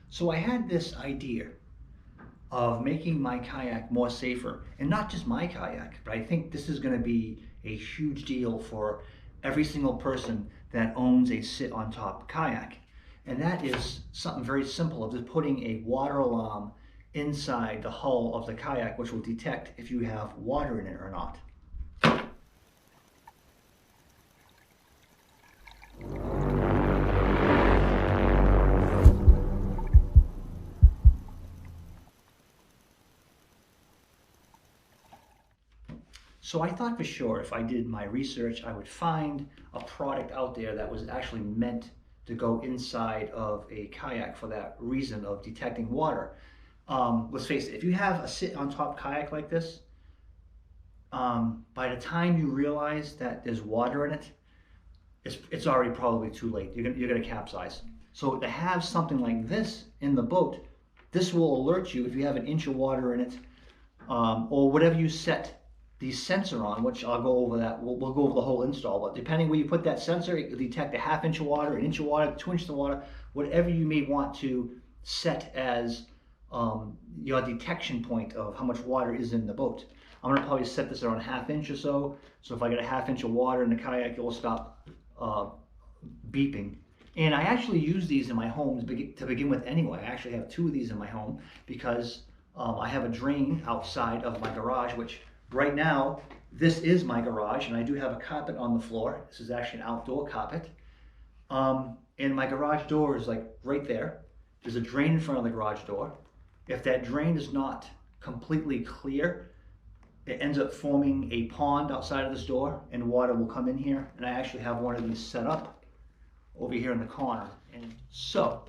So I had this idea of making my kayak more safer, and not just my kayak, but I think this is going to be a huge deal for every single person that owns a sit on top kayak. And that is something very simple of just putting a water alarm inside the hull of the kayak, which will detect if you have water in it or not. So I thought for sure if I did my research, I would find a product out there that was actually meant to go inside of a kayak for that reason of detecting water. Let's face it, if you have a sit on top kayak like this, by the time you realize that there's water in it, it's already probably too late. You're gonna capsize. So to have something like this in the boat, this will alert you if you have an inch of water in it, or whatever you set the sensor on, which I'll go over that. We'll go over the whole install, but depending where you put that sensor, it will detect a half inch of water, an inch of water, 2 inches of water, whatever you may want to set as your detection point of how much water is in the boat. I'm going to probably set this around a half inch or so. So if I get a half inch of water in the kayak, it will stop beeping. And I actually use these in my home to begin with anyway. I actually have 2 of these in my home because I have a drain outside of my garage, which right now, this is my garage, and I do have a carpet on the floor. This is actually an outdoor carpet. And my garage door is like right there. There's a drain in front of the garage door. If that drain is not completely clear, it ends up forming a pond outside of this door, and water will come in here. And I actually have one of these set up over here in the corner. And so,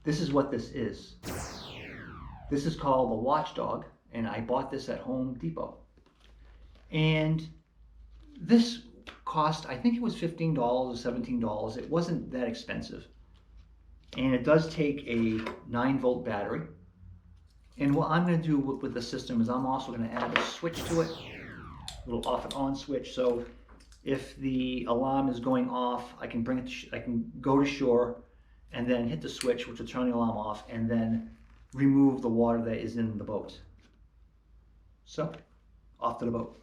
this is what this is. This is called the Watchdog, and I bought this at Home Depot. And this cost, I think it was $15 or $17. It wasn't that expensive. And it does take a 9-volt battery. And what I'm going to do with the system is I'm also going to add a switch to it, a little off and on switch. So if the alarm is going off, I can I can go to shore and then hit the switch, which will turn the alarm off, and then remove the water that is in the boat. So, off to the boat.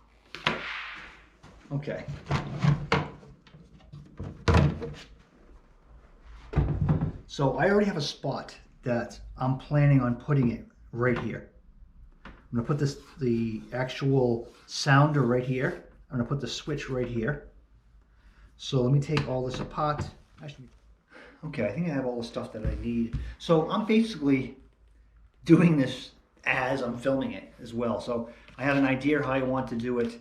Okay. So I already have a spot that I'm planning on putting it right here. I'm gonna put the actual sounder right here. I'm gonna put the switch right here. So let me take all this apart. Actually, okay, I think I have all the stuff that I need. So I'm basically doing this as I'm filming it as well. So I have an idea how I want to do it,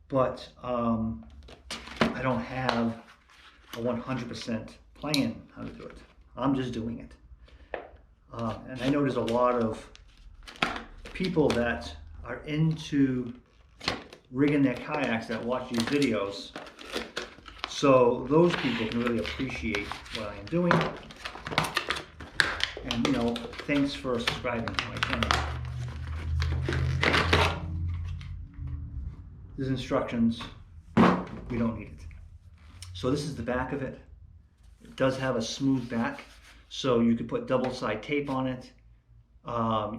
but I don't have a 100% plan how to do it. I'm just doing it. And I know there's a lot of people that are into rigging their kayaks that watch these videos. So those people can really appreciate what I am doing. And you know, thanks for subscribing to my channel. There's instructions, we don't need it. So this is the back of it. It does have a smooth back, so you could put double-side tape on it.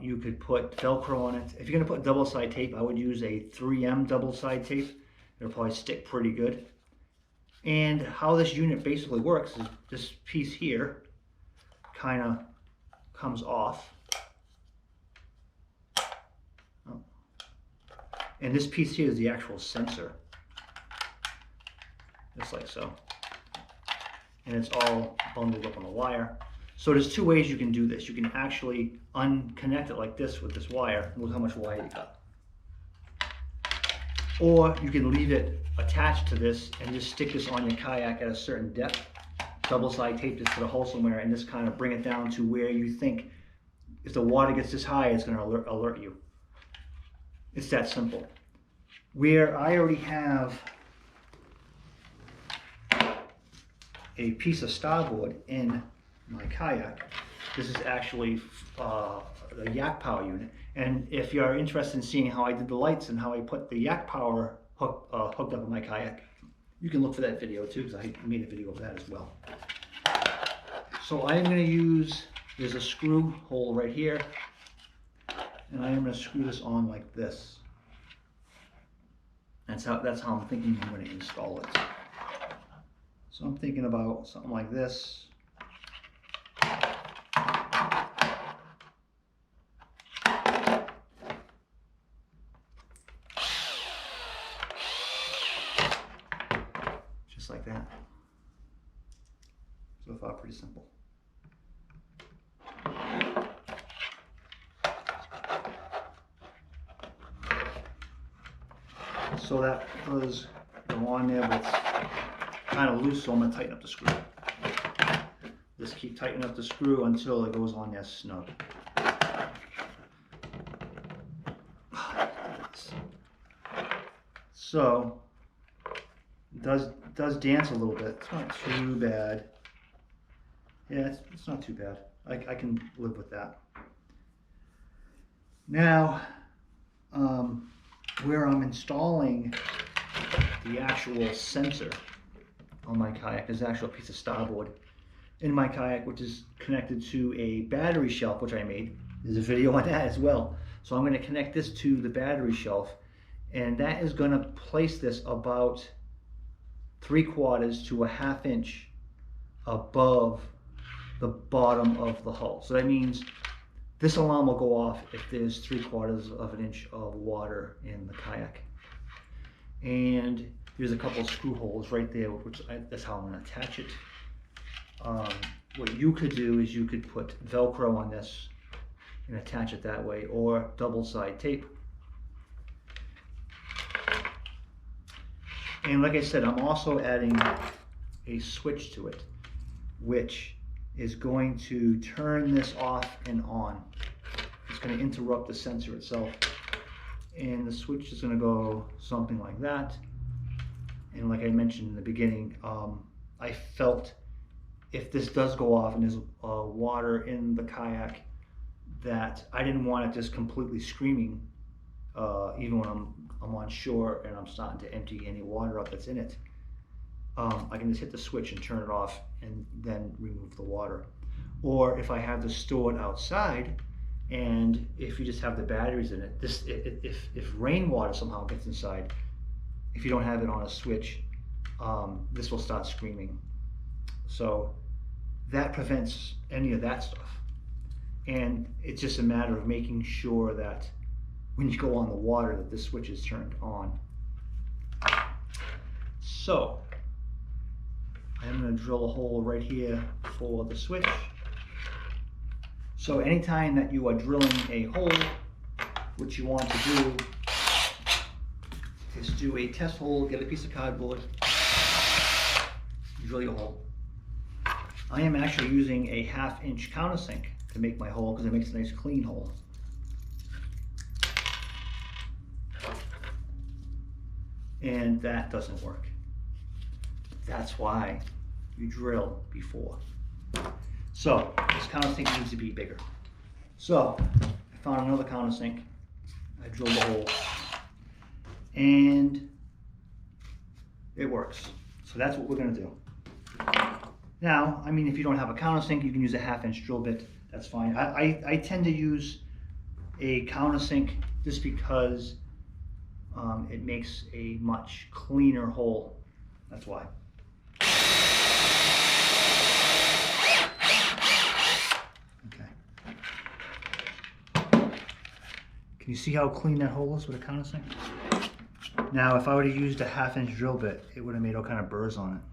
You could put Velcro on it. If you're gonna put double-side tape, I would use a 3M double-side tape. It'll probably stick pretty good. And how this unit basically works is this piece here kind of comes off. Oh. And this piece here is the actual sensor. Just like so. And it's all bundled up on the wire. So there's 2 ways you can do this. You can actually unconnect it like this with this wire. Look how much wire you got. Or you can leave it attached to this and just stick this on your kayak at a certain depth. Double-side tape this to the hole somewhere and just kind of bring it down to where you think if the water gets this high, it's going to alert you. It's that simple. Where I already have a piece of starboard in my kayak, this is actually the Yak Power unit. And if you're interested in seeing how I did the lights and how I put the Yak Power hooked up in my kayak, you can look for that video too, because I made a video of that as well. So I am going to use there's a screw hole right here, and I am going to screw this on like this. That's how I'm thinking I'm going to install it. So I'm thinking about something like this. Just like that. So far, pretty simple. So that does go on there, but it's kind of loose, so I'm going to tighten up the screw. Just keep tightening up the screw until it goes on there snug. So it does dance a little bit. It's not too bad. Yeah, it's not too bad. I can live with that. Now, where I'm installing the actual sensor on my kayak, there's an actual piece of starboard in my kayak, which is connected to a battery shelf, which I made. There's a video on that as well. So I'm going to connect this to the battery shelf, and that is going to place this about 3/4 to a 1/2 inch above the bottom of the hull. So that means this alarm will go off if there's 3/4 of an inch of water in the kayak. And there's a couple of screw holes right there, that's how I'm going to attach it. What you could do is you could put Velcro on this and attach it that way, or double-side tape. And like I said, I'm also adding a switch to it, which is going to turn this off and on. It's going to interrupt the sensor itself. And the switch is going to go something like that. And like I mentioned in the beginning, I felt if this does go off and there's water in the kayak, that I didn't want it just completely screaming, even when I'm on shore and I'm starting to empty any water out that's in it. I can just hit the switch and turn it off and then remove the water. Or if I have this stored outside, and if you just have the batteries in it, if rainwater somehow gets inside, if you don't have it on a switch, this will start screaming. So that prevents any of that stuff. And it's just a matter of making sure that when you go on the water that this switch is turned on. So I'm going to drill a hole right here for the switch. So anytime that you are drilling a hole, what you want to do is do a test hole, get a piece of cardboard, drill your hole. I am actually using a 1/2 inch countersink to make my hole because it makes a nice clean hole. And that doesn't work. That's why you drill before. So this countersink needs to be bigger. So I found another countersink. I drilled the hole and it works. So that's what we're going to do. Now, I mean, if you don't have a countersink, you can use a 1/2 inch drill bit. That's fine. I tend to use a countersink just because it makes a much cleaner hole. That's why. Okay. Can you see how clean that hole is with a countersink? Now, if I would have used a 1/2 inch drill bit, it would have made all kind of burrs on it.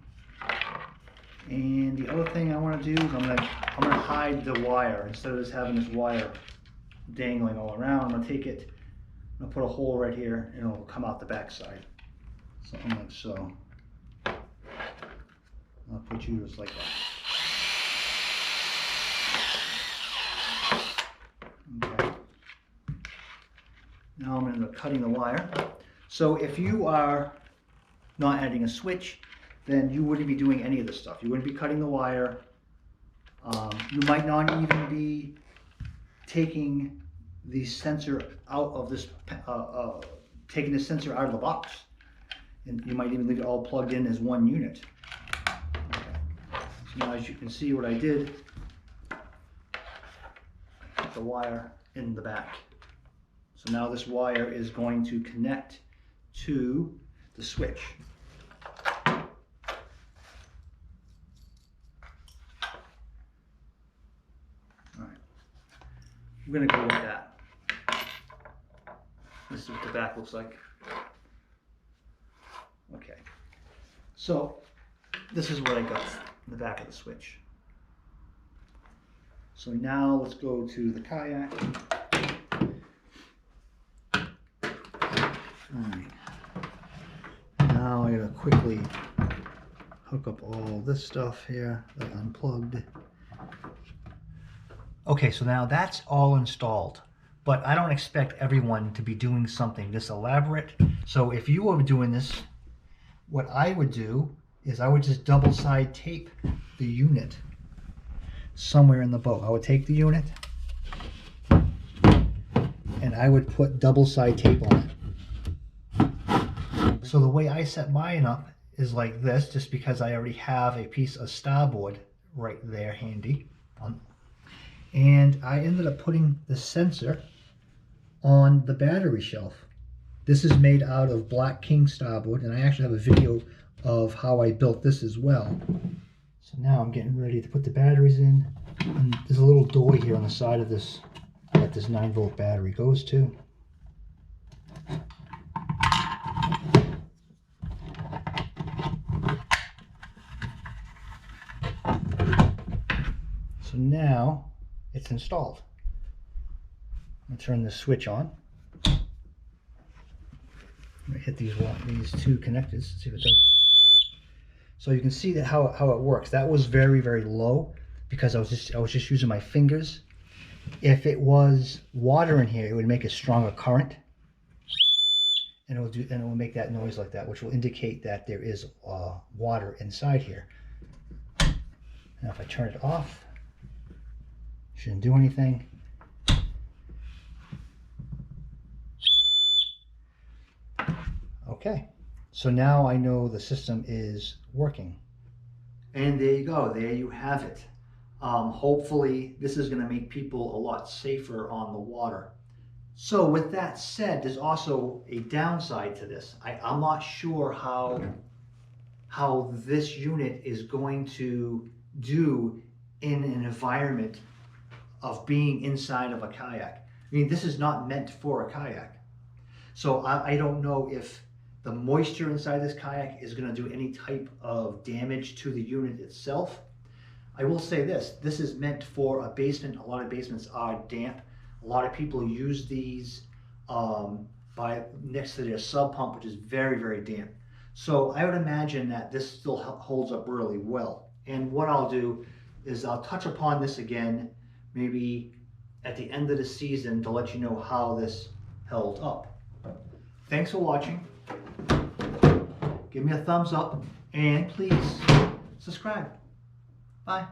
And the other thing I want to do is I'm gonna hide the wire. Instead of just having this wire dangling all around, I'm gonna take it, I'm gonna put a hole right here and it'll come out the back side. Something like so. I'll put you just like that. Okay. Now I'm into cutting the wire. So if you are not adding a switch, then you wouldn't be doing any of this stuff. You wouldn't be cutting the wire. You might not even be taking the sensor out of this, taking the sensor out of the box. And you might even leave it all plugged in as one unit. Okay. So now as you can see what I did the wire in the back. So now this wire is going to connect to the switch. All right, I'm going to go with that. This is what the back looks like. Okay, so this is what I got in the back of the switch. So now let's go to the Kayak. Alright. Now I gotta quickly hook up all this stuff here that I unplugged. Okay, so now that's all installed, but I don't expect everyone to be doing something this elaborate. So if you were doing this, what I would do is I would just double side tape the unit somewhere in the boat. I would take the unit and I would put double side tape on it. So the way I set mine up is like this, just because I already have a piece of starboard right there handy. And I ended up putting the sensor on the battery shelf. This is made out of Black King starboard, and I actually have a video of how I built this as well. So now I'm getting ready to put the batteries in. And there's a little door here on the side of this that this 9-volt battery goes to. So now it's installed. I'm going to turn the switch on. I'm going to hit these two connectors, see if it does. So you can see that how it works. That was very, very low because I was just using my fingers. If it was water in here, it would make a stronger current, and it will make that noise like that, which will indicate that there is water inside here. Now if I turn it off, shouldn't do anything. Okay, so now I know the system is working. And there you go, there you have it. Hopefully this is going to make people a lot safer on the water. So with that said, there's also a downside to this. I'm not sure how this unit is going to do in an environment of being inside of a kayak. I mean, this is not meant for a kayak. So I don't know if the moisture inside this kayak is going to do any type of damage to the unit itself. I will say this is meant for a basement. A lot of basements are damp. A lot of people use these by next to their sub pump, which is very, very damp. So I would imagine that this still holds up really well. And what I'll do is I'll touch upon this again, maybe at the end of the season, to let you know how this held up. Thanks for watching. Give me a thumbs up and please subscribe. Bye.